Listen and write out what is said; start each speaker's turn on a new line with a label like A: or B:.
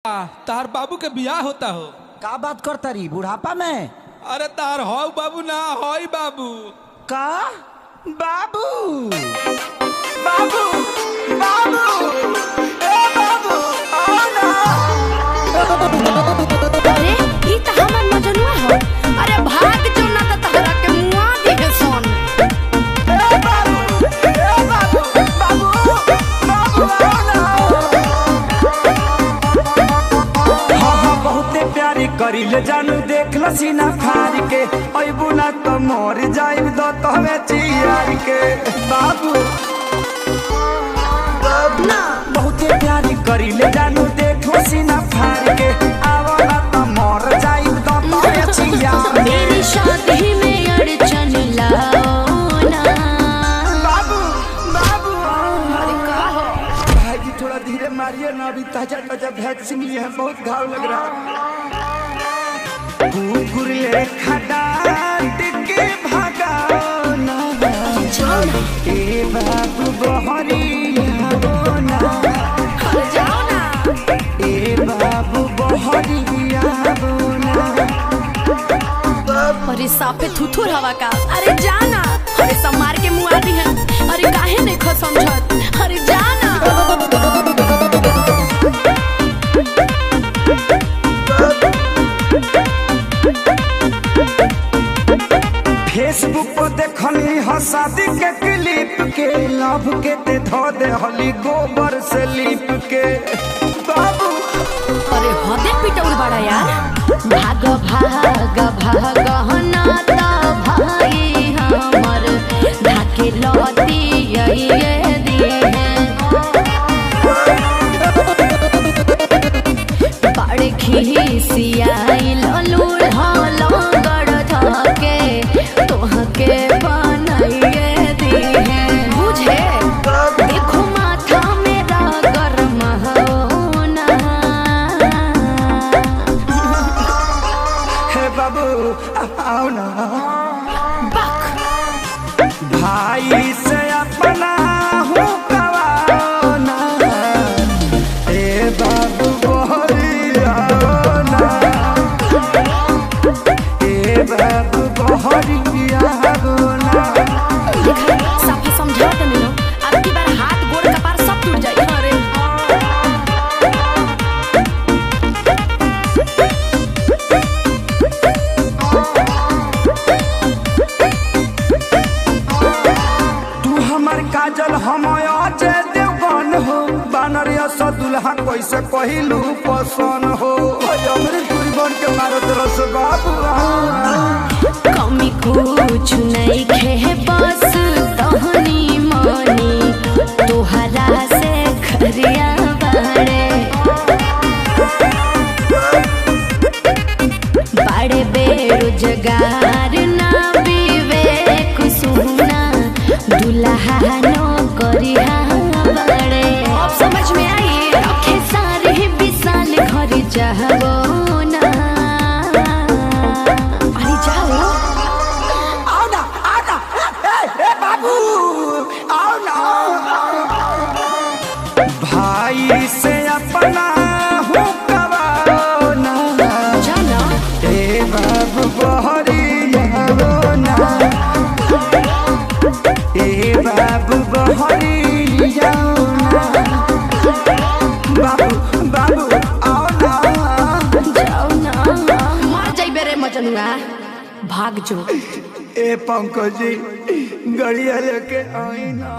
A: तार बाबू के बियाह होता हो।
B: का बात करता रही बुढ़ापा में?
A: अरे तार हो बाबू ना होई बाबू।
B: का बाबू बाबू बाबू ए बाबू आओ ना।
C: अरे ई त हमर मजनुआ हो। अरे भाग जो ना त तहरा के मुआ दिहे सोन।
B: ए बाबू बाबू बाबू आओ ना। हाँ बहुते प्यारी करी ले जानू देख ल सीना फाड़ के अबू ना तो मर जाइब दो तहवे चियार के बाबू
C: ना
B: बहुते प्यारी करी ले जानू देख ल सीना फाड़ के आवो ना तो मर जाइब दो तहवे चियार के
C: मेरी शादी में अड़चन लाओ ना।
B: बाबू बाबू
C: अरे का हो?
B: भाई जी थोड़ा धीरे मारिए ना, अभी ताजा ताजा वैक्सीन लिए हैं, बहुत घाव लग रहा है। कुकुर ले खडाट के भगाओ ना ए बाबू बहरिया बोना।
C: जाओ ना।
B: ए बाबू बहरिया बोना।
C: अरे साफे थुथुर हवा का। अरे जाना। अरे सब मार के मुआ दी है। अरे काहे नहीं खो समझत। अरे जाना।
B: फेसबुक पर देखली ह शादी के क्लिप के लव के ते धो दे हली गोबर से लीप के बाबू।
C: अरे हदे पिटौर बड़ा यार। भाग भाग भाग ना ता भाई हमर धाके लती ये दिए बड़े खिसियाई ललूर हलो गड़ धके तोहके बनाइए दिए बुझे। देखो माथा मेरा गरम होना।
B: हे बाबू आओ ना। भाई से अपना हूँ गवाओ ना ए बाबू बहरिया ना। ए बाबू बहरिया ना।
C: साफा समझा तो नहीं। अब की बार हाथ गोड़ कपार सब टूट जाए। अरे
B: तू हमर काजल हम अजय देवगन हो बानरिया सा दुल्हा कैसे कहलू पसंद हो हमरे पूरी बन के मारत रस बाबू।
C: कमी कुछ नहीं खे बस तहनी मनी तोहरा से खरिया बड़े बड़े बेरोजगार ना विवेक सुना दुल्हा नो करिया बड़े। अब समझ में आई रखे सारे विशाल घर जाओ ना। अरे जाओ।
B: आओ ना ए बाबू आओ ना। भाई से अपना हूँ गवाओ ना
C: जाना।
B: ए बाबू बहरिया ना। ए बाबू बहरिया ना। बाबू बाबू आओ ना।
C: जाओ ना। मर जाइबे रे मजनुआ। भाग जो।
B: ए पंकज जी गड़िया लेके आई ना।